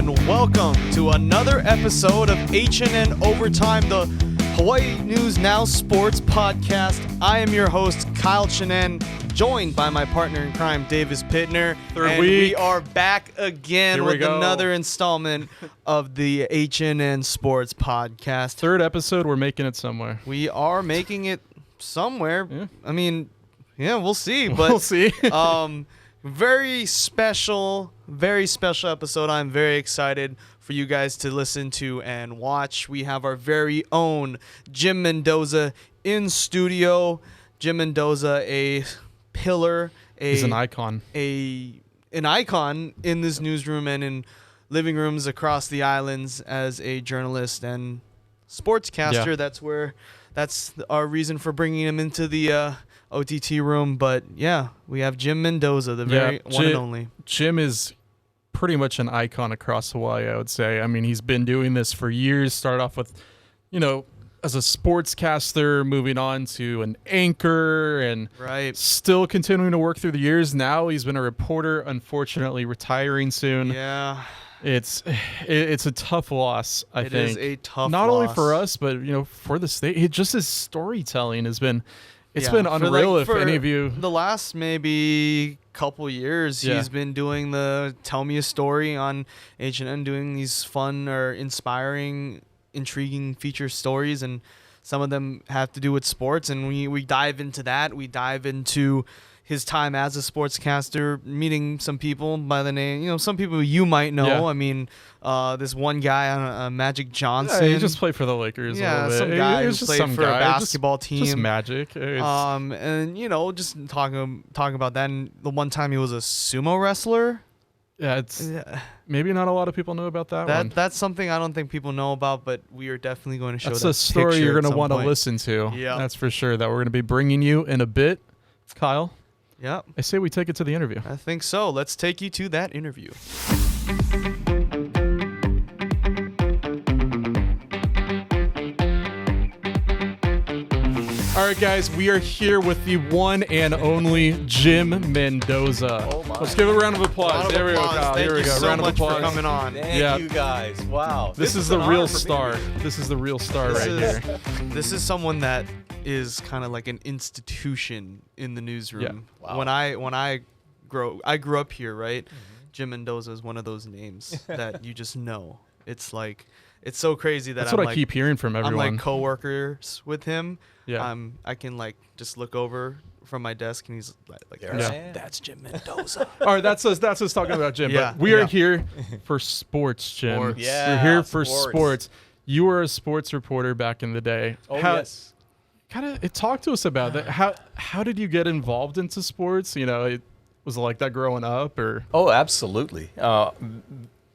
and welcome to another episode of HNN Overtime, the Hawaii News Now Sports Podcast. I am your host, Kyle Chenin, joined by my partner in crime, Davis Pittner. Third week. We are back again with another installment of the HNN Sports Podcast. Third episode, we're making it somewhere. We are making it somewhere. Yeah. I mean, yeah, we'll see. But we'll see. very special episode. I'm very excited for you guys to listen to and watch. We have our very own Jim Mendoza in studio. Jim Mendoza, a pillar, he's an icon. An icon in this newsroom and in living rooms across the islands as a journalist and sportscaster. Yeah. That's our reason for bringing him into the OTT room. But yeah, we have Jim Mendoza, the very one and only. Jim is pretty much an icon across Hawaii, I would say. I mean, he's been doing this for years. Started off with, as a sportscaster, moving on to an anchor, and still continuing to work through the years. Now he's been a reporter, unfortunately retiring soon. Yeah. It's a tough loss, I think. It is a tough Not loss. only for us, but for the state. Just his storytelling has been been unreal. If any of you, the last maybe couple years, he's been doing the Tell Me a Story on HNN, doing these fun or inspiring, intriguing feature stories, and some of them have to do with sports, and we dive into that. We dive into his time as a sportscaster, meeting some people by the name, some people you might know. Yeah. I mean, this one guy on Magic Johnson. Yeah, he just played for the Lakers. Yeah, a little bit. some guy who just played some for a guy. basketball team. Just Magic. And just talking about that. And the one time he was a sumo wrestler. Yeah, maybe not a lot of people know about that one. That's something I don't think people know about, but we are definitely going to show. That's a story you're going to want to listen to. Yeah, that's for sure. That we're going to be bringing you in a bit. Kyle. Yeah. I say we take it to the interview. I think so. Let's take you to that interview. All right, guys, we are here with the one and only Jim Mendoza. Oh my. Let's give a round of applause. There we go, Kyle. Thank Here we you go. so Round of much applause. for coming on. Thank you guys. Wow. This is the real star. This is the real star right here. This is someone that is kind of like an institution in the newsroom. Yeah. Wow. When I grew up here, right? Mm-hmm. Jim Mendoza is one of those names that you just know. It's like, it's so crazy that That's what I keep hearing from everyone. I'm like coworkers with him. Yeah. I can like just look over from my desk and he's like, that's Jim Mendoza. All right, that's us talking about Jim. Yeah, but we are here for sports, Jim. Sports. Yeah, we're here for sports. You were a sports reporter back in the day. Oh, yes. Talk to us about that. How did you get involved into sports? Was it like that growing up, or? Oh, absolutely.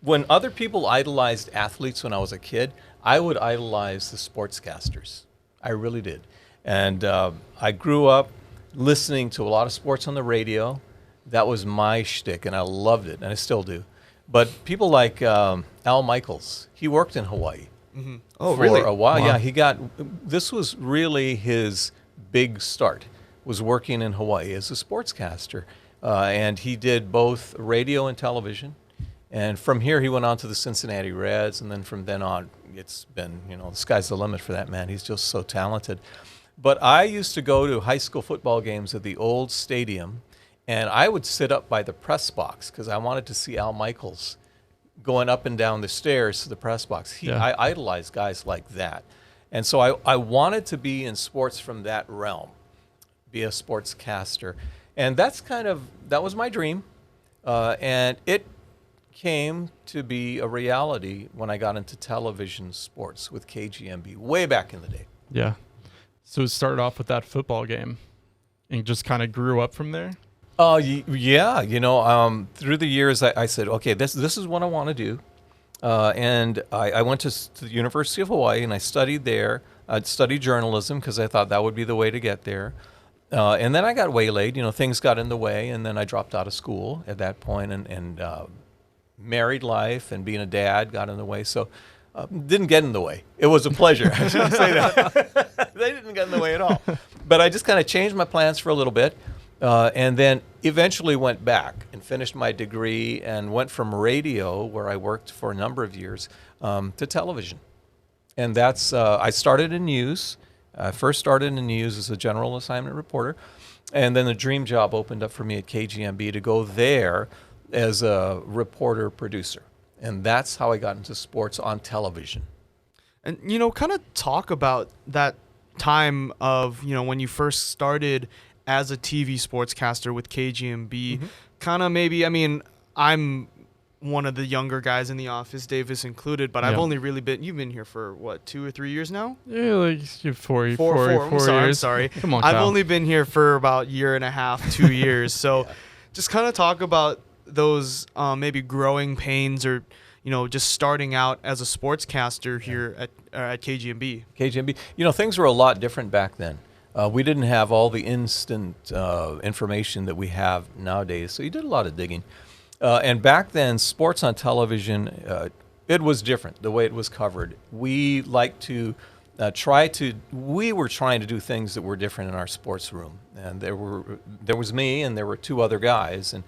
When other people idolized athletes when I was a kid, I would idolize the sportscasters. I really did. And I grew up listening to a lot of sports on the radio. That was my shtick, and I loved it, and I still do. But people like Al Michaels, he worked in Hawaii. Mm-hmm. Oh, for really? a while. Wow. Yeah, this was really his big start, was working in Hawaii as a sportscaster. And he did both radio and television. And from here, he went on to the Cincinnati Reds. And then from then on, it's been, the sky's the limit for that man. He's just so talented. But I used to go to high school football games at the old stadium, and I would sit up by the press box because I wanted to see Al Michaels going up and down the stairs to the press box. I idolized guys like that. And so I wanted to be in sports from that realm, be a sportscaster. And that was my dream. And it came to be a reality when I got into television sports with KGMB way back in the day. Yeah. So it started off with that football game and just kind of grew up from there? Yeah. Through the years, I said, okay, this is what I want to do. And I went to the University of Hawaii, and I studied there. I'd studied journalism because I thought that would be the way to get there. And then I got waylaid. Things got in the way, and then I dropped out of school at that point, and married life and being a dad got in the way. So didn't get in the way. It was a pleasure. I should say that. They didn't get in the way at all. But I just kind of changed my plans for a little bit. And then eventually went back and finished my degree and went from radio, where I worked for a number of years, to television. And that's, I started in news. I first started in news as a general assignment reporter. And then the dream job opened up for me at KGMB to go there as a reporter producer. And that's how I got into sports on television. And, kind of talk about that time of, when you first started as a TV sportscaster with KGMB. Kind of maybe, I'm one of the younger guys in the office, Davis included, but I've only really you've been here for what, 2 or 3 years now? Yeah, like four years. I'm sorry. Come on, I've Kyle. only been here for about 1.5 years, 2 years. So just kind of talk about those maybe growing pains or, just starting out as a sportscaster here at KGMB. KGMB, things were a lot different back then. We didn't have all the instant information that we have nowadays, so you did a lot of digging. And back then, sports on television, it was different, the way it was covered. We like to we were trying to do things that were different in our sports room. And there was me and there were 2 other guys. And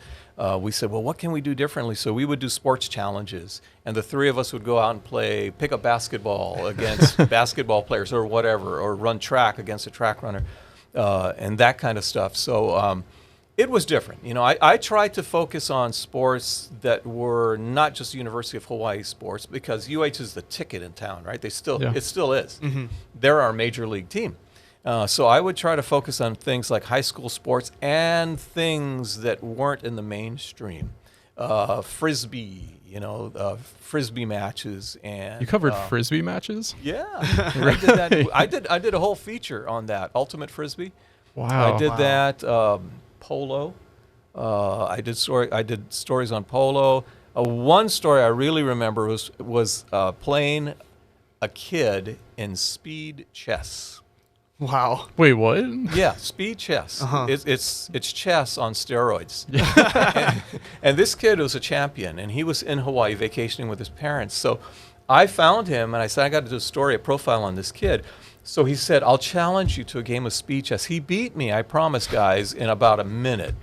we said, well, what can we do differently? So we would do sports challenges. And the 3 of us would go out and play pickup basketball against basketball players or whatever, or run track against a track runner, and that kind of stuff. So it was different. I tried to focus on sports that were not just University of Hawaii sports, because UH is the ticket in town, right? It still is. They're our major league team. So I would try to focus on things like high school sports and things that weren't in the mainstream. Frisbee, Frisbee matches. And you covered Frisbee matches? Yeah. I did that. I did a whole feature on that. Ultimate Frisbee. Wow. I did that. Polo. I did stories on polo. One story I really remember was playing a kid in speed chess. Wow. Wait, what? Yeah, speed chess. It's chess on steroids. And this kid was a champion, and he was in Hawaii vacationing with his parents. So I found him, and I said, I got to do a profile on this kid. So he said, I'll challenge you to a game of speed chess. He beat me, I promise, guys, in about a minute.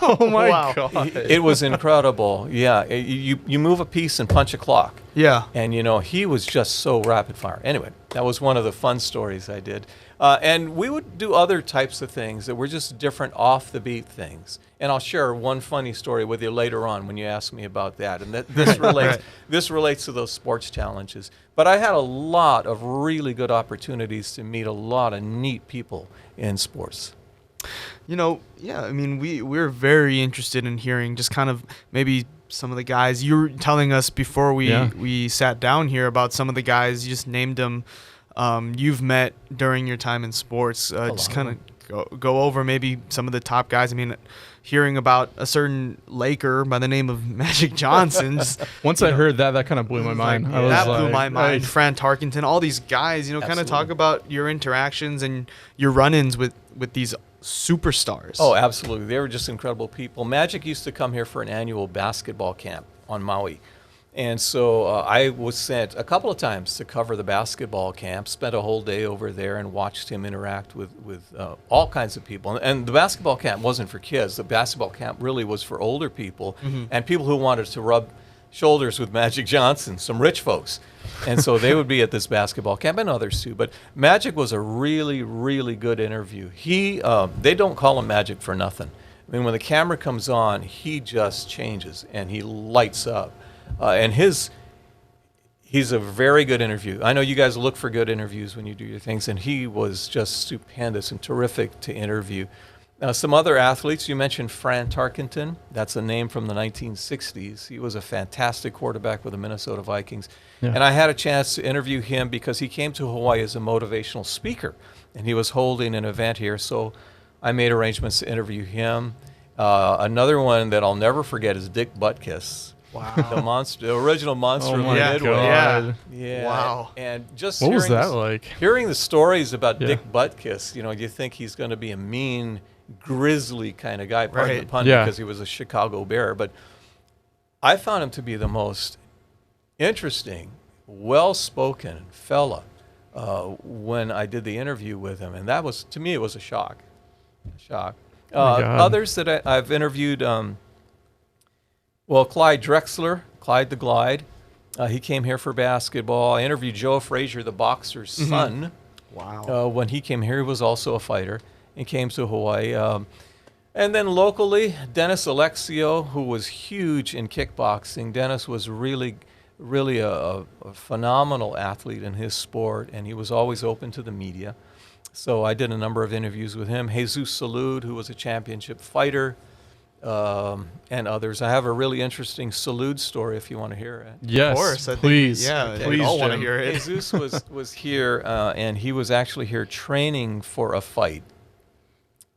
Oh, my God. It was incredible. Yeah, you move a piece and punch a clock. Yeah. And, he was just so rapid fire. Anyway, that was one of the fun stories I did. And we would do other types of things that were just different off-the-beat things. And I'll share one funny story with you later on when you ask me about that. And this relates to those sports challenges. But I had a lot of really good opportunities to meet a lot of neat people in sports. We're very interested in hearing just kind of maybe some of the guys. You were telling us before we sat down here about some of the guys. You just named them. You've met during your time in sports. Just kind of go over maybe some of the top guys. Hearing about a certain Laker by the name of Magic Johnson. Once I heard that kind of blew my mind. That blew my mind. Fran Tarkinton, all these guys, kind of talk about your interactions and your run-ins with these superstars. Oh, absolutely. They were just incredible people. Magic used to come here for an annual basketball camp on Maui. And so I was sent a couple of times to cover the basketball camp, spent a whole day over there and watched him interact with all kinds of people. And the basketball camp wasn't for kids. The basketball camp really was for older people and people who wanted to rub shoulders with Magic Johnson, some rich folks. And so they would be at this basketball camp, and others too. But Magic was a really, really good interview. They don't call him Magic for nothing. When the camera comes on, he just changes and he lights up. And he's a very good interview. I know you guys look for good interviews when you do your things, and he was just stupendous and terrific to interview. Some other athletes, you mentioned Fran Tarkinton. That's a name from the 1960s. He was a fantastic quarterback with the Minnesota Vikings. Yeah. And I had a chance to interview him because he came to Hawaii as a motivational speaker, and he was holding an event here, so I made arrangements to interview him. Another one that I'll never forget is Dick Butkus. Wow. The original monster of the Midway. Yeah. Wow. And just what was that like? Hearing the stories about Dick Butkus, you think he's going to be a mean, grizzly kind of guy, pardon the pun, because he was a Chicago Bear. But I found him to be the most interesting, well-spoken fella when I did the interview with him. And that was, to me, it was a shock. Others that I've interviewed, Clyde Drexler, Clyde the Glide. He came here for basketball. I interviewed Joe Frazier, the boxer's son. Wow. When he came here, he was also a fighter and came to Hawaii. And then locally, Dennis Alexio, who was huge in kickboxing. Dennis was really a phenomenal athlete in his sport, and he was always open to the media. So I did a number of interviews with him. Jesus Salud, who was a championship fighter, and others. I have a really interesting Salud story if you want to hear it. Yes, of course. please. We all want to Jim. hear it. Jesus was here, and he was actually here training for a fight.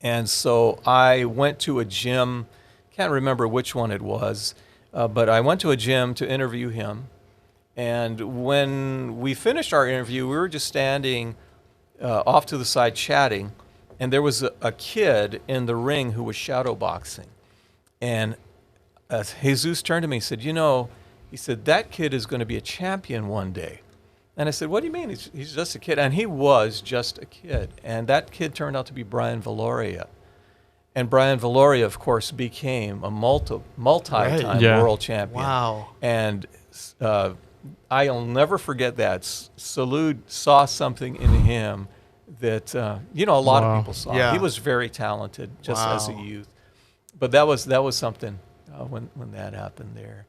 And so I went to a gym, can't remember which one it was, but I went to a gym to interview him. And when we finished our interview, we were just standing off to the side chatting, and there was a kid in the ring who was shadow boxing. And Jesus turned to me and said, he said, that kid is going to be a champion one day. And I said, what do you mean? He's just a kid. And he was just a kid. And that kid turned out to be Brian Valoria. And Brian Valoria, of course, became a multi-time world champion. Wow. And I'll never forget that. Salud saw something in him that, a lot of people saw. Yeah. He was very talented just as a youth. But that was something when that happened there.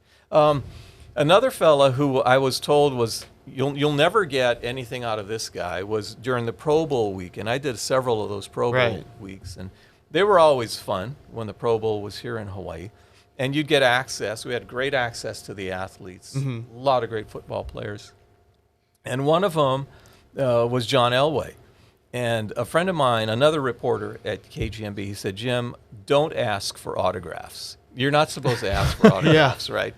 Another fella who I was told was, you'll never get anything out of this guy, was during the Pro Bowl week. And I did several of those Pro Bowl weeks. And they were always fun when the Pro Bowl was here in Hawaii. And you'd get access. We had great access to the athletes, a lot of great football players. And one of them was John Elway. And a friend of mine, another reporter at KGMB, he said, Jim, don't ask for autographs. You're not supposed to ask for autographs, right?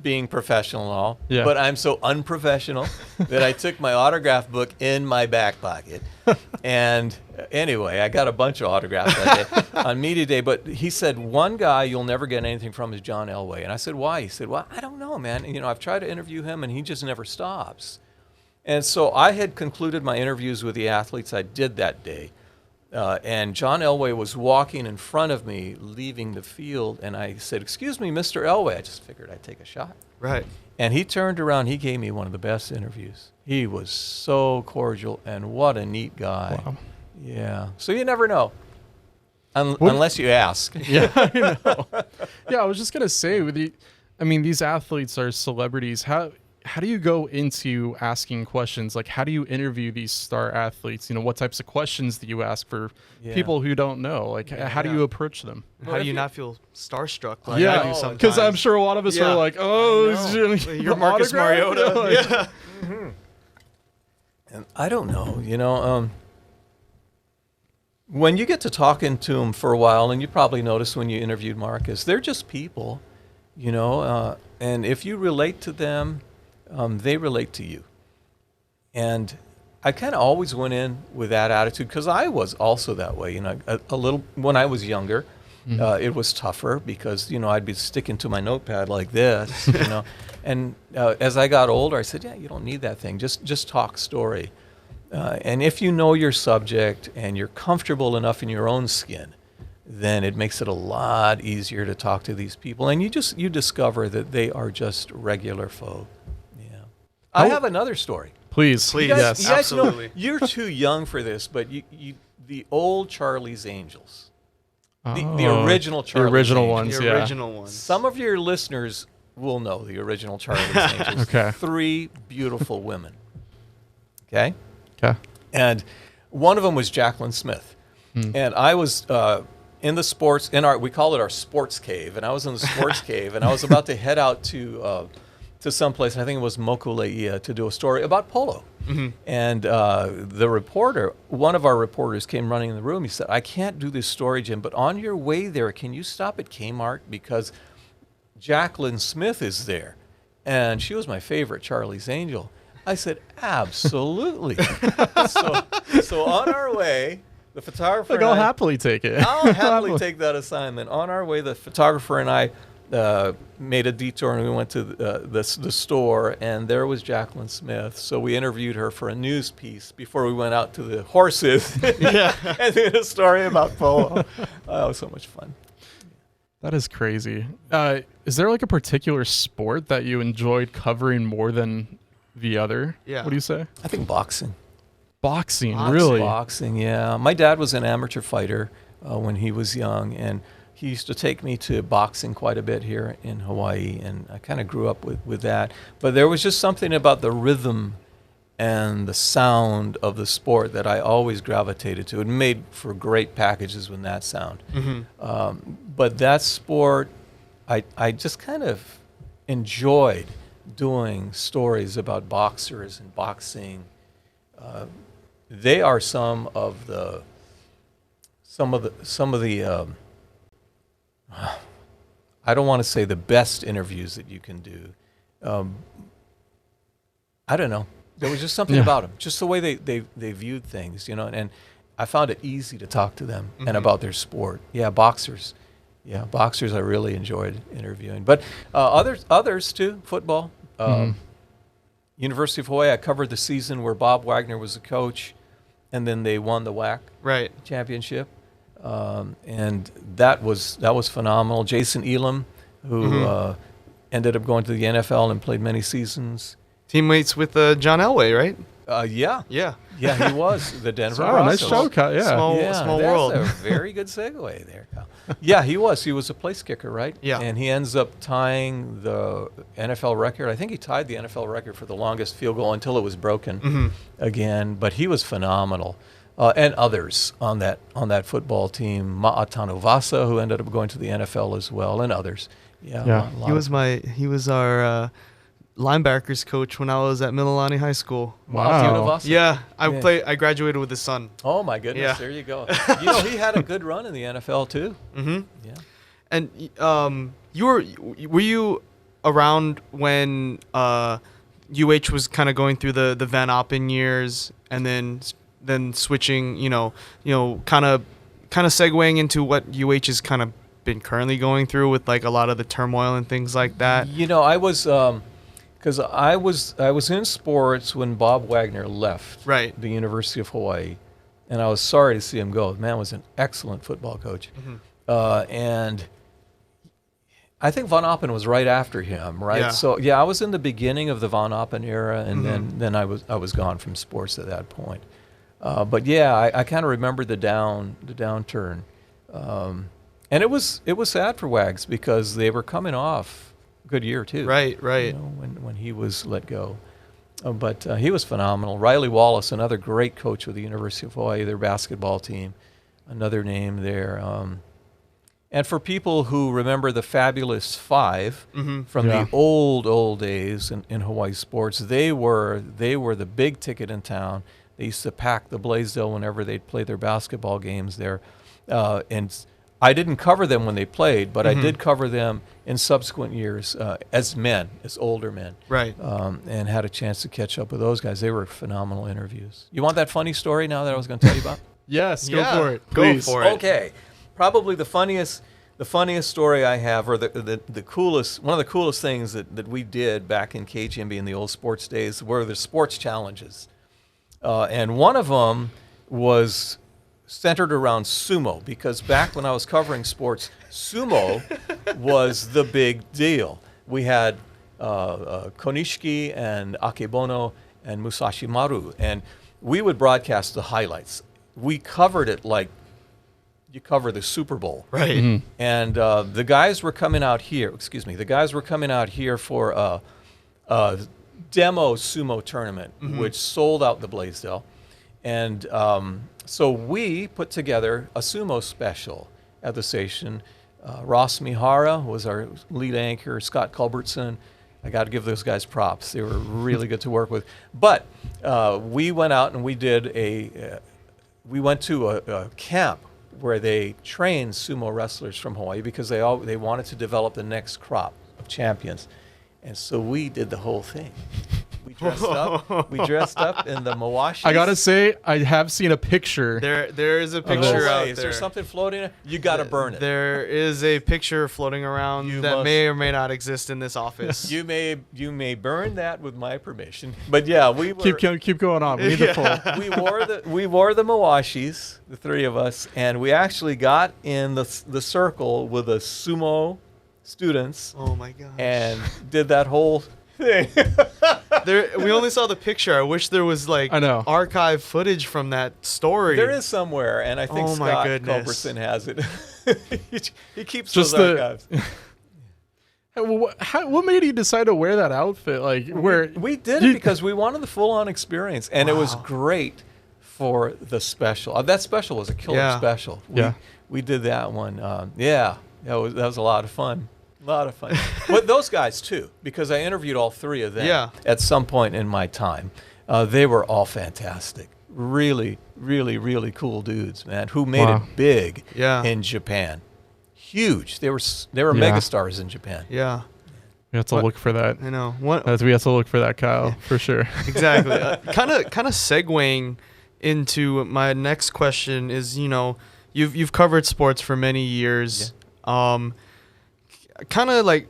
Being professional and all. Yeah. But I'm so unprofessional that I took my autograph book in my back pocket. And anyway, I got a bunch of autographs that day on media day. But he said, one guy you'll never get anything from is John Elway. And I said, why? He said, well, I don't know, man. I've tried to interview him, and he just never stops. And so I had concluded my interviews with the athletes I did that day. And John Elway was walking in front of me, leaving the field, and I said, excuse me, Mr. Elway. I just figured I'd take a shot. Right. And he turned around. He gave me one of the best interviews. He was so cordial, and what a neat guy. Wow. Yeah. So you never know, unless you ask. Yeah, I know. Yeah, I was just going to say, these athletes are celebrities. How do you go into asking questions? Like, how do you interview these star athletes? What types of questions do you ask for people who don't know? Like, how do you approach them? How do you not feel starstruck like I do sometimes? Because I'm sure a lot of us are like, you're Marcus Mariota. And I don't know, when you get to talking to them for a while, and you probably noticed when you interviewed Marcus, they're just people, and if you relate to them, they relate to you. And I kind of always went in with that attitude because I was also that way. A little when I was younger, it was tougher because I'd be sticking to my notepad like this, And as I got older, I said, you don't need that thing. Just talk story. And if you know your subject and you're comfortable enough in your own skin, then it makes it a lot easier to talk to these people. And you discover that they are just regular folk. I have another story. Please. Yes, absolutely. You're too young for this, but the old Charlie's Angels, the original Charlie's the original Angels. ones, The original ones. Some of your listeners will know the original Charlie's Angels. Okay. 3 beautiful women. Okay. Okay. And one of them was Jacqueline Smith, and I was in the sports we call it our sports cave, and I was in the sports cave, and I was about to head out to someplace, I think it was Mokuleia, to do a story about polo. And the reporter, one of our reporters came running in the room. He said, I can't do this story, Jim, but on your way there, can you stop at Kmart? Because Jacqueline Smith is there. And she was my favorite Charlie's Angel. I said, absolutely. so on our way, the photographer I'll happily take it. I'll happily take that assignment. On our way, the photographer and I made a detour and we went to the store, and there was Jacqueline Smith. So we interviewed her for a news piece before we went out to the horses and did a story about polo. That was so much fun. That is crazy. Is there like a particular sport that you enjoyed covering more than the other? Yeah. What do you say? I think boxing. Boxing, really? Boxing, yeah. My dad was an amateur fighter when he was young, and he used to take me to boxing quite a bit here in Hawaii, and I kind of grew up with that. But there was just something about the rhythm and the sound of the sport that I always gravitated to. It made for great packages with that sound. But that sport, I just kind of enjoyed doing stories about boxers and boxing. They are some of the I don't want to say the best interviews that you can do. I don't know. There was just something about them, just the way they viewed things, you know. And I found it easy to talk to them and about their sport. Yeah, boxers. Yeah, boxers. I really enjoyed interviewing, but others too. Football. University of Hawaii. I covered the season where Bob Wagner was the coach, and then they won the WAC championship. And that was phenomenal. Jason Elam, who ended up going to the NFL and played many seasons. Teammates with John Elway, right? Yeah, he was the Denver. Nice show, Kyle. Yeah, small world. That's a very good segue there, Kyle. Yeah, he was. He was a place kicker, right? Yeah, and he ends up tying the NFL record. I think he tied the NFL record for the longest field goal until it was broken again. But he was phenomenal. And others on that football team, Ma'atano Vasa, who ended up going to the NFL as well, and others. Yeah. He was our linebackers coach when I was at Mililani High School. Wow. Yeah, I graduated with his son. Oh my goodness! Yeah. There you go. You know, he had a good run in the NFL too. Yeah. And were you around when UH was kind of going through the Van Oppen years, and then switching, kind of segueing into what UH has kind of been currently going through with like a lot of the turmoil and things like that? You know, I was because I was in sports when Bob Wagner left the University of Hawaii, and I was sorry to see him go. The man was an excellent football coach, and I think Von Oppen was right after him, right? Yeah. So I was in the beginning of the Von Oppen era, and then I was gone from sports at that point. But yeah, I kind of remember the downturn, and it was sad for Wags because they were coming off a good year too. Right. You know, when he was let go, but he was phenomenal. Riley Wallace, another great coach with the University of Hawaii, their basketball team, another name there. And for people who remember the Fabulous Five from the old days in Hawaii sports, they were the big ticket in town. They used to pack the Blaisdell whenever they'd play their basketball games there. And I didn't cover them when they played, but I did cover them in subsequent years as older men. Right. And had a chance to catch up with those guys. They were phenomenal interviews. You want that funny story now that I was going to tell you about? Yes, go for it. Please. Go for it. Okay. Probably the funniest story I have, or the coolest, one of the coolest things that we did back in KGMB in the old sports days were the sports challenges. And one of them was centered around sumo, because back when I was covering sports, sumo was the big deal. We had Konishiki and Akebono and Musashi Maru, and we would broadcast the highlights. We covered it like you cover the Super Bowl. Right. And the guys were coming out here, for a demo sumo tournament, which sold out the Blaisdell. And so we put together a sumo special at the station. Ross Mihara was our lead anchor, Scott Culbertson. I got to give those guys props. They were really good to work with. But we went out and we went to a camp where they trained sumo wrestlers from Hawaii because they wanted to develop the next crop of champions. And so we did the whole thing. We dressed up. We dressed up in the Mawashis. I gotta say, I have seen a picture. There is a picture out there. Is there something floating? You got to burn it. There is a picture floating around that may or may not exist in this office. You may burn that with my permission. But yeah, we were, keep going on. We need the full. we wore the Mawashis, the three of us, and we actually got in the circle with the sumo students. Oh my gosh. And did that whole thing. We only saw the picture. I wish there was archive footage from that story. There is somewhere, and I think Scott Culbertson has it. he keeps those archives. What made you decide to wear that outfit? We did it because we wanted the full-on experience, and it was great for the special. That special was a killer special. We did that one. That was a lot of fun. A lot of fun. But those guys, too, because I interviewed all three of them at some point in my time. They were all fantastic. Really, really, really cool dudes, man, who made it big in Japan. Huge. They were megastars in Japan. Yeah. We have to look for that. I know. We have to look for that, Kyle, for sure. Exactly. Kind of segueing into my next question is, you've covered sports for many years. Kind of like,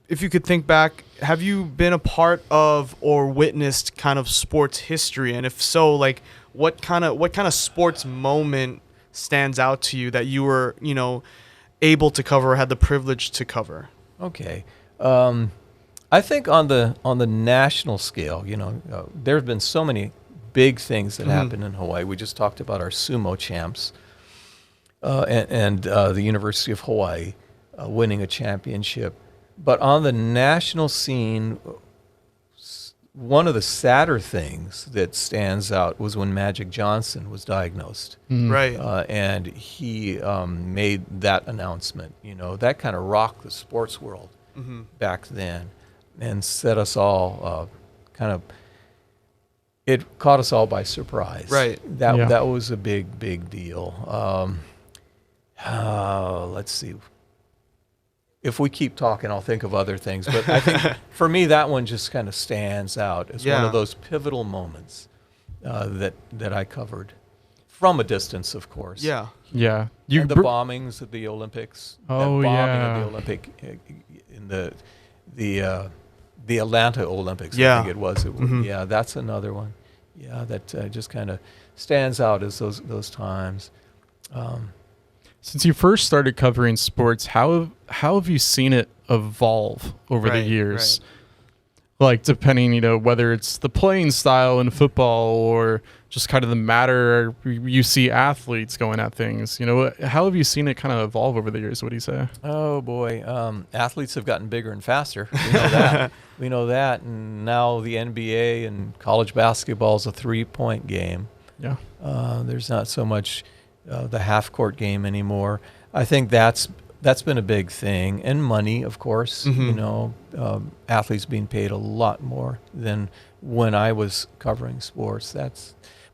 if you could think back, have you been a part of or witnessed kind of sports history? And if so, like, what kind of sports moment stands out to you that you were, able to cover or had the privilege to cover? Okay. I think on the national scale, there have been so many big things that happened in Hawaii. We just talked about our sumo champs and the University of Hawaii winning a championship. But on the national scene, one of the sadder things that stands out was when Magic Johnson was diagnosed. Right. And he made that announcement. That kind of rocked the sports world back then and set us all it caught us all by surprise. Right. That was a big deal. Let's see. If we keep talking, I'll think of other things. But I think for me, that one just kind of stands out as one of those pivotal moments that I covered from a distance, of course. Yeah. Yeah. And the bombings at the Olympics. Oh, that bombing at the Olympic in the Atlanta Olympics. I think it was. Yeah, that's another one. Yeah, that just kind of stands out as those times. Since you first started covering sports, how have you seen it evolve over the years? Right. Like, depending, whether it's the playing style in football or just kind of the matter you see athletes going at things. How have you seen it kind of evolve over the years? What do you say? Oh boy, athletes have gotten bigger and faster. We know that. We know that, and now the NBA and college basketball is a 3-point game. Yeah. There's not so much the half-court game anymore. I think that's been a big thing, and money, of course. Athletes being paid a lot more than when I was covering sports.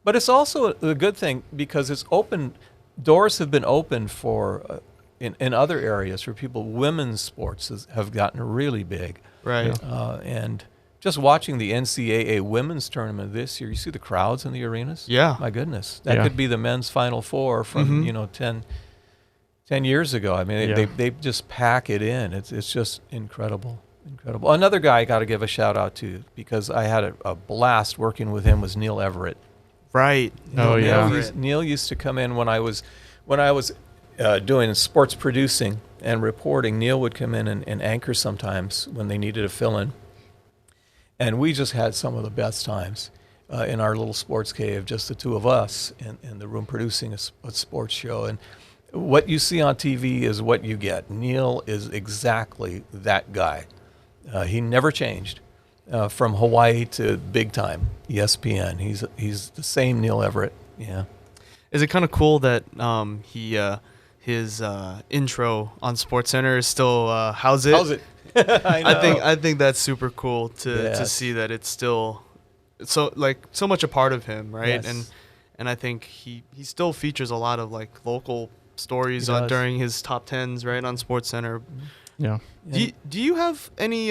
But it's also a good thing because it's open. Doors have been opened for in other areas for people. Women's sports have gotten really big, right? And just watching the NCAA women's tournament this year, you see the crowds in the arenas. Yeah, my goodness, that could be the men's Final Four from 10 years ago. I mean, they just pack it in. It's just incredible. Another guy I got to give a shout out to because I had a blast working with him was Neil Everett. Right. Neil used to come in when I was doing sports producing and reporting. Neil would come in and anchor sometimes when they needed a fill-in. And we just had some of the best times in our little sports cave, just the two of us in the room producing a sports show. And what you see on TV is what you get. Neil is exactly that guy. He never changed from Hawaii to big time ESPN. He's the same Neil Everett. Yeah. Is it kind of cool that his intro on SportsCenter is still "How's it?" How's it? I think that's super cool to see that it's still so much a part of him, right? Yes. And I think he still features a lot of local stories during his top 10s, right, on SportsCenter. Yeah. Do you have any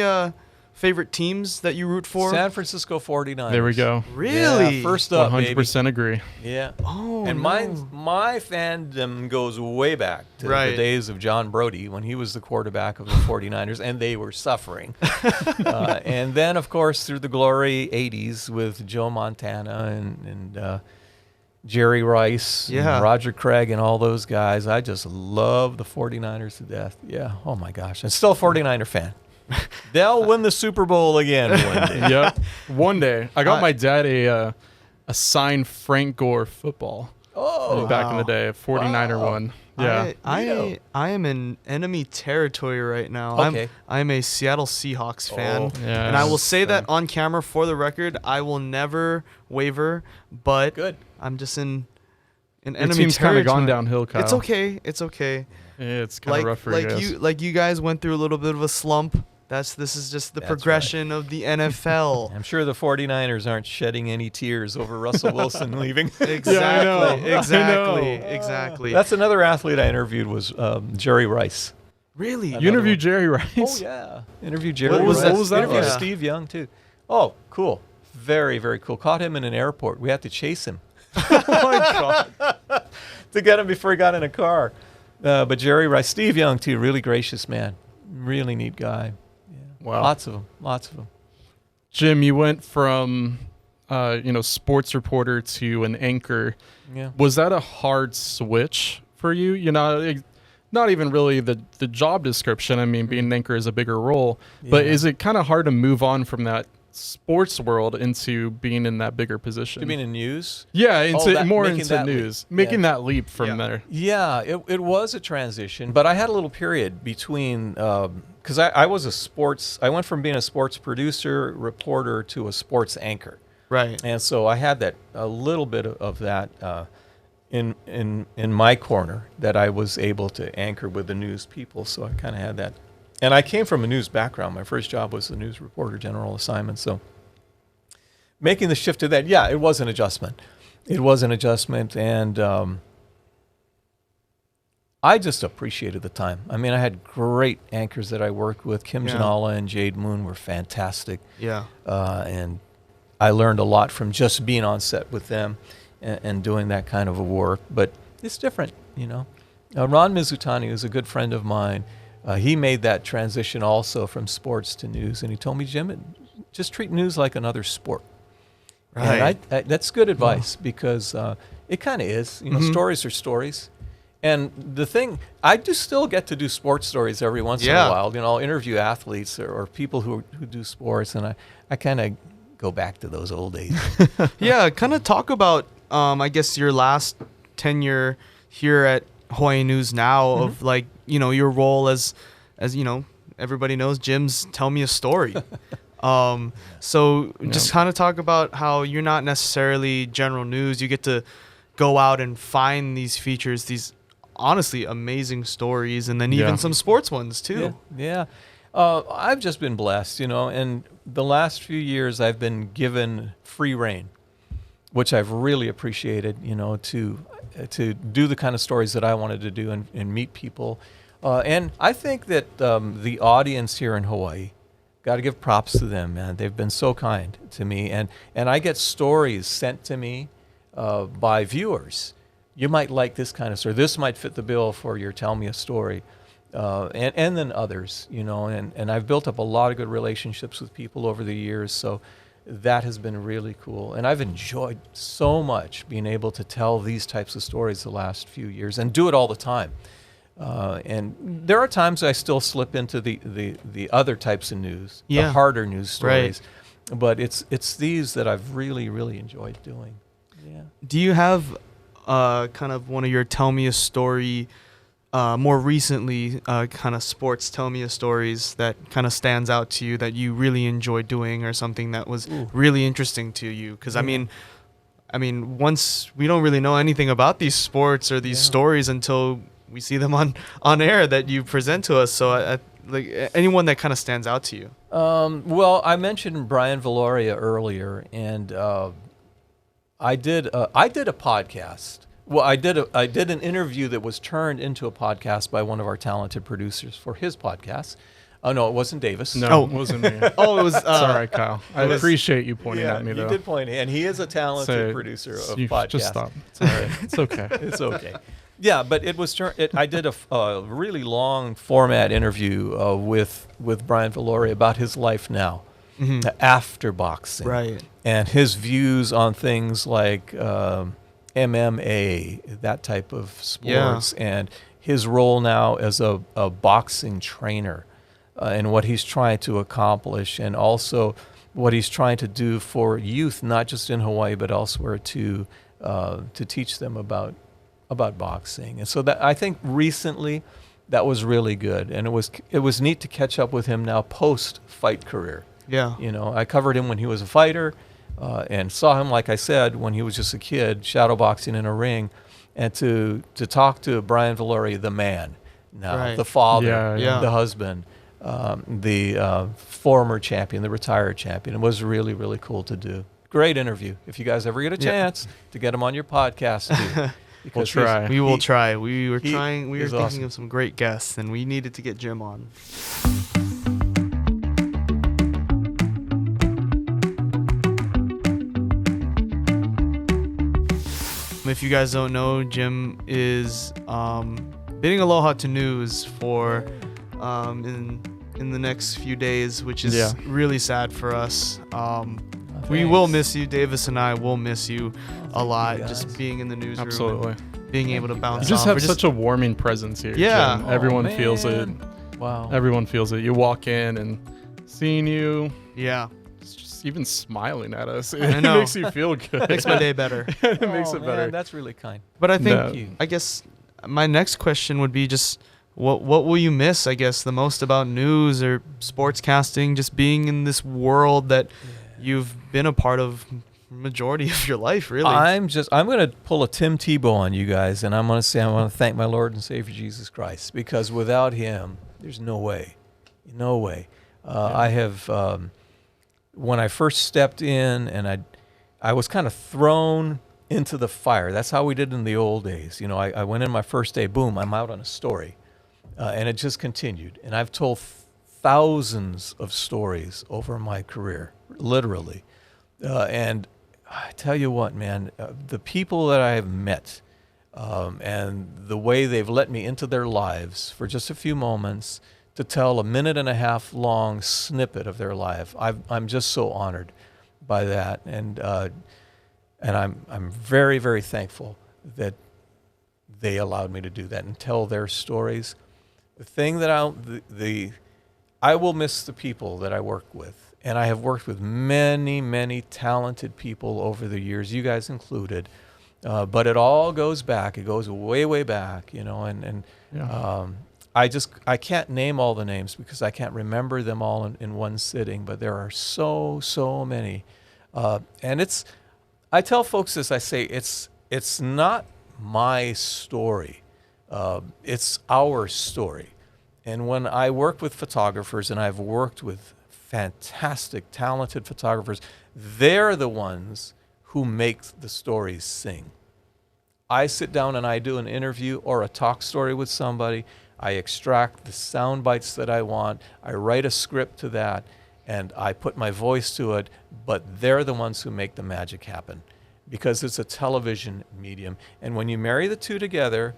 favorite teams that you root for? San Francisco 49ers. There we go. Really? Yeah, first up, 100% agree. Yeah. Oh, and no. my fandom goes way back to Right. the days of John Brody when he was the quarterback of the 49ers, and they were suffering. And then, of course, through the glory 80s with Joe Montana and Jerry Rice, and Roger Craig, and all those guys. I just love the 49ers to death. Yeah. Oh, my gosh. I'm still a 49er fan. They'll win the Super Bowl again one day. Yep. One day. I got my dad a signed Frank Gore football. Oh, back in the day, a 49er one. Yeah. I am in enemy territory right now. Okay. I'm a Seattle Seahawks fan. Yeah. And I will say that on camera for the record, I will never waver, but Good. I'm just in Your enemy team's kind territory. of gone downhill, Kyle. It's okay. It's okay. Yeah, it's kind of rough for you guys. Like you guys went through a little bit of a slump. This is just the progression of the NFL. I'm sure the 49ers aren't shedding any tears over Russell Wilson leaving. Exactly. Yeah, I know. Exactly. That's another athlete I interviewed was Jerry Rice. Really? You interviewed Jerry Rice? Oh, yeah. Interviewed Jerry What was Rice. that Interviewed like? Steve Young, too. Oh, cool. Very, very cool. Caught him in an airport. We had to chase him. Oh, my God. To get him before he got in a car. But Jerry Rice. Steve Young, too. Really gracious man. Really neat guy. Wow. Lots of them. Jim, you went from, sports reporter to an anchor. Yeah. Was that a hard switch for you? Not even really the job description. I mean, being an anchor is a bigger role. But is it kind of hard to move on from that sports world into being in that bigger position? You mean in news? Yeah, into that news. leap. Making that leap from there. Yeah, it was a transition, but I had a little period between because I went from being a sports producer, reporter to a sports anchor. Right. And so I had a little bit of that in my corner that I was able to anchor with the news people. So I kind of had that. And I came from a news background. My first job was a news reporter, general assignment. So making the shift to that, it was an adjustment. And I just appreciated the time. I mean, I had great anchors that I worked with. Kim Janala and Jade Moon were fantastic. Yeah. And I learned a lot from just being on set with them and doing that kind of a work. But it's different, Ron Mizutani, who's a good friend of mine, he made that transition also from sports to news. And he told me, Jim, just treat news like another sport. Right. And that's good advice because it kind of is. Stories are stories. And the thing, I do still get to do sports stories every once in a while. I'll interview athletes or people who do sports, and I kind of go back to those old days. Yeah, kind of talk about, I guess, your last tenure here at Hawaii News Now of your role as everybody knows, Jim's Tell Me a Story. So just kind of talk about how you're not necessarily general news. You get to go out and find these features, these honestly amazing stories, and then even some sports ones too. Yeah. I've just been blessed, and the last few years I've been given free rein, which I've really appreciated, to do the kind of stories that I wanted to do and meet people. And I think that the audience here in Hawaii, got to give props to them, man. They've been so kind to me. And I get stories sent to me by viewers. You might like this kind of story. This might fit the bill for your Tell Me a Story. And then others, and I've built up a lot of good relationships with people over the years. So that has been really cool. And I've enjoyed so much being able to tell these types of stories the last few years and do it all the time. And there are times I still slip into the other types of news, the harder news stories. Right. But it's these that I've really, really enjoyed doing. Yeah. Do you have kind of one of your Tell Me a Story, more recently, kind of sports Tell Me a Stories that kind of stands out to you that you really enjoy doing, or something that was really interesting to you? Because I mean, once we don't really know anything about these sports or these stories until we see them on air that you present to us. So like anyone that kind of stands out to you. Well, I mentioned Brian Valoria earlier, and I did a podcast. Well, I did an interview that was turned into a podcast by one of our talented producers for his podcast. Oh, no, it wasn't Davis. No, Oh. it wasn't me. Oh, it was. It's all right, Kyle. I was- appreciate you pointing at me, though. You did point, and he is a talented So, producer of you podcasts. just stop. It's all right. It's okay. It's okay. Yeah, but it was. I did a really long format interview with Brian Valori about his life now, after boxing, Right. and his views on things like MMA, that type of sports, and his role now as a boxing trainer, and what he's trying to accomplish, and also what he's trying to do for youth, not just in Hawaii but elsewhere, to teach them about boxing. And so that, I think recently, that was really good, and it was neat to catch up with him now post fight career. Yeah. You know, I covered him when he was a fighter, and saw him, like I said, when he was just a kid, shadowboxing in a ring, and to talk to Brian Valori, the man, now Right. the father, Yeah. the husband, the former champion, the retired champion. It was really, really cool to do. Great interview. If you guys ever get a chance to get him on your podcast, too. We'll try. We will try. We were trying. We were is thinking awesome. of some great guests, and we needed to get Jim on. If you guys don't know, Jim is bidding aloha to news for in the next few days, which is really sad for us. We will miss you. Davis and I will miss you a lot. Just being in the newsroom, Absolutely. and being able to bounce. You just off. have We're such a warming presence here. Yeah. Jim. Oh, Everyone feels it. man. Wow. Everyone feels it. You walk in and seeing you, yeah. it's just even smiling at us. It I know. makes you feel good. Makes my day better. It makes Oh, it better. man, that's really kind. But I think No. I guess my next question would be just what will you miss, I guess, the most about news or sportscasting, just being in this world that you've been a part of majority of your life, really. I'm going to pull a Tim Tebow on you guys, and I'm going to say I want to thank my Lord and Savior Jesus Christ, because without him, there's no way. No way. I have, when I first stepped in, and I was kind of thrown into the fire. That's how we did in the old days. You know, I went in my first day, boom, I'm out on a story. And it just continued. And I've told thousands of stories over my career, literally. And I tell you what, man, the people that I have met, and the way they've let me into their lives for just a few moments to tell a 1.5-minute long snippet of their life, I'm just so honored by that. And I'm very, very thankful that they allowed me to do that and tell their stories. The thing that I will miss the people that I work with, and I have worked with many, many talented people over the years, you guys included. But it all goes back. It goes way, way back, you know. I can't name all the names because I can't remember them all in one sitting. But there are so many, and I tell folks this. I say it's not my story. It's our story. And when I work with photographers, and I've worked with fantastic, talented photographers, they're the ones who make the stories sing. I sit down and I do an interview or a talk story with somebody. I extract the sound bites that I want. I write a script to that, and I put my voice to it, but they're the ones who make the magic happen because it's a television medium. And when you marry the two together,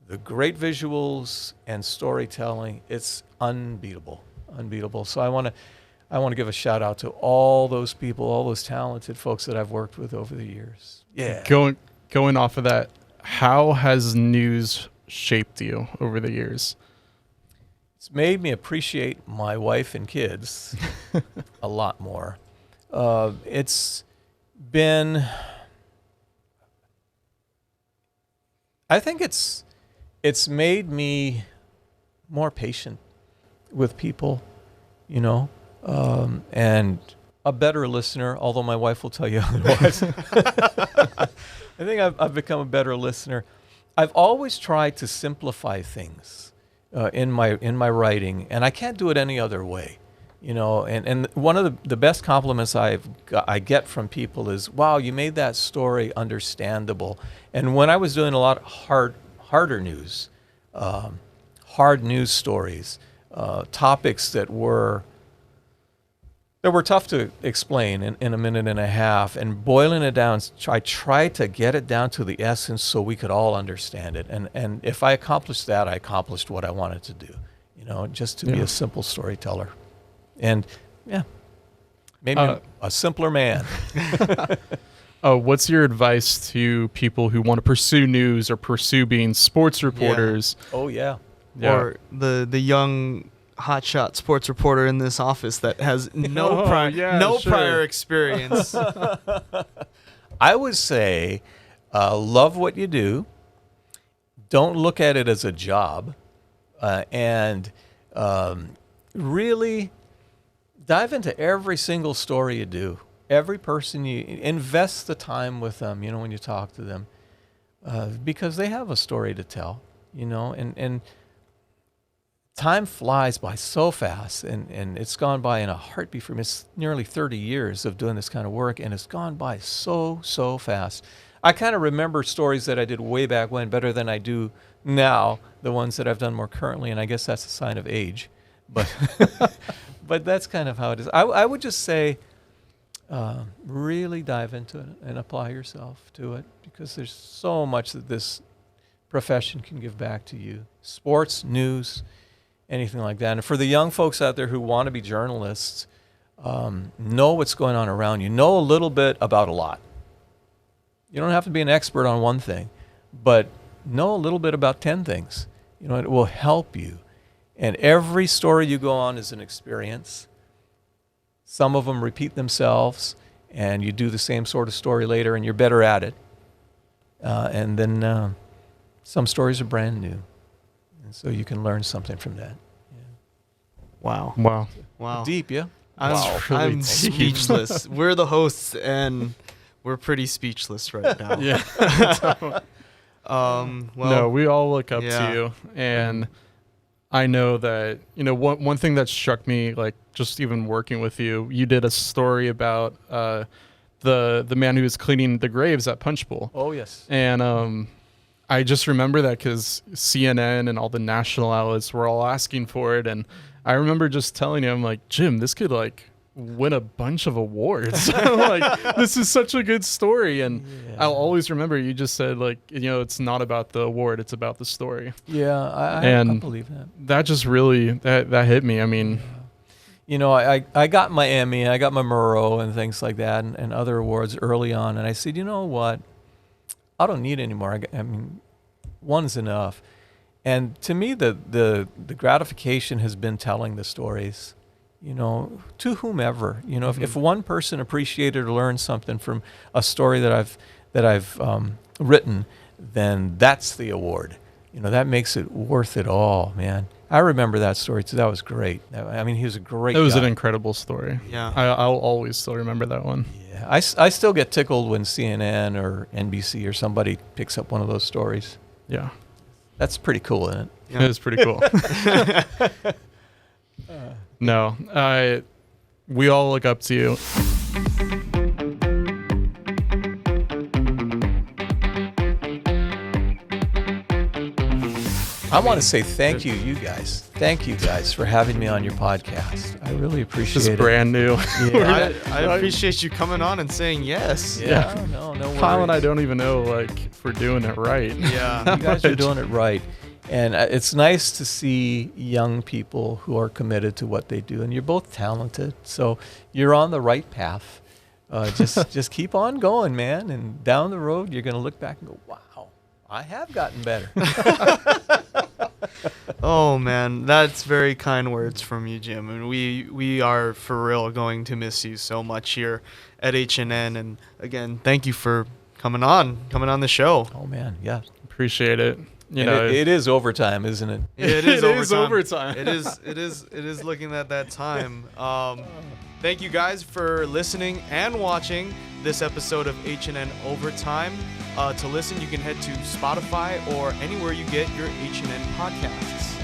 the great visuals and storytelling, it's unbeatable, unbeatable. So I want to give a shout out to all those people, all those talented folks that I've worked with over the years. Yeah. Going off of that, how has news shaped you over the years? It's made me appreciate my wife and kids a lot more. It's been, I think it's made me more patient with people, you know, and a better listener, although my wife will tell you otherwise. I think I've become a better listener. I've always tried to simplify things in my writing, and I can't do it any other way, you know. And one of the best compliments I get from people is, "Wow, you made that story understandable." And when I was doing a lot of harder news, hard news stories, topics that were tough to explain in a minute and a half, and boiling it down, I tried to get it down to the essence so we could all understand it. And if I accomplished that, I accomplished what I wanted to do, just to be a simple storyteller. And maybe a simpler man. What's your advice to people who want to pursue news or pursue being sports reporters? Oh, yeah. Or the young hotshot sports reporter in this office that has no prior experience. I would say love what you do. Don't look at it as a job. And really dive into every single story you do. Every person, you invest the time with them, when you talk to them, because they have a story to tell, and time flies by so fast, and it's gone by in a heartbeat for me. It's nearly 30 years of doing this kind of work, and it's gone by so fast. I kind of remember stories that I did way back when better than I do now, the ones that I've done more currently, and I guess that's a sign of age. But but that's kind of how it is. I would just say, really dive into it and apply yourself to it, because there's so much that this profession can give back to you. Sports, news, anything like that. And for the young folks out there who want to be journalists, know what's going on around you. Know a little bit about a lot. You don't have to be an expert on one thing, but know a little bit about 10 things. It will help you. And every story you go on is an experience. Some of them repeat themselves, and you do the same sort of story later, and you're better at it. And then some stories are brand new, and so you can learn something from that. Yeah. Wow. Deep, yeah? I'm speechless. We're the hosts, and we're pretty speechless right now. Yeah. No, we all look up to you, and I know that, one thing that struck me, like just even working with you, you did a story about the man who was cleaning the graves at Punch Bowl. Oh, yes. And I just remember that because CNN and all the national outlets were all asking for it. And I remember just telling him, like, Jim, this could win a bunch of awards. This is such a good story. And I'll always remember you just said, it's not about the award, it's about the story. Yeah, I believe that. That just really, that hit me. I mean, I got my Emmy, I got my Murrow and things like that, and other awards early on. And I said, you know what? I don't need any more. I mean, one's enough. And to me, the gratification has been telling the stories, to whomever. If one person appreciated or learned something from a story that I've written, then that's the award. That makes it worth it all, man. I remember that story too. That was great. I mean, he was a great guy. It was an incredible story. Yeah. I'll always still remember that one. Yeah. I still get tickled when CNN or NBC or somebody picks up one of those stories. Yeah. That's pretty cool, isn't it? Yeah. It is pretty cool. No, we all look up to you. I want to say thank you guys. Thank you guys for having me on your podcast. I really appreciate it. This is brand new. Yeah. I appreciate you coming on and saying yes. Yeah. No worries. Kyle and I don't even know if we're doing it right. Yeah. You guys are doing it right. And it's nice to see young people who are committed to what they do. And you're both talented, so you're on the right path. Just keep on going, man. And down the road, you're going to look back and go, wow, I have gotten better. Oh, man, that's very kind words from you, Jim. And we are for real going to miss you so much here at HNN. And again, thank you for coming on the show. Oh, man, yeah. Appreciate it. It is overtime, isn't it? It is overtime. It is looking at that time. Thank you guys for listening and watching this episode of HNN Overtime. To listen, you can head to Spotify or anywhere you get your HNN podcasts.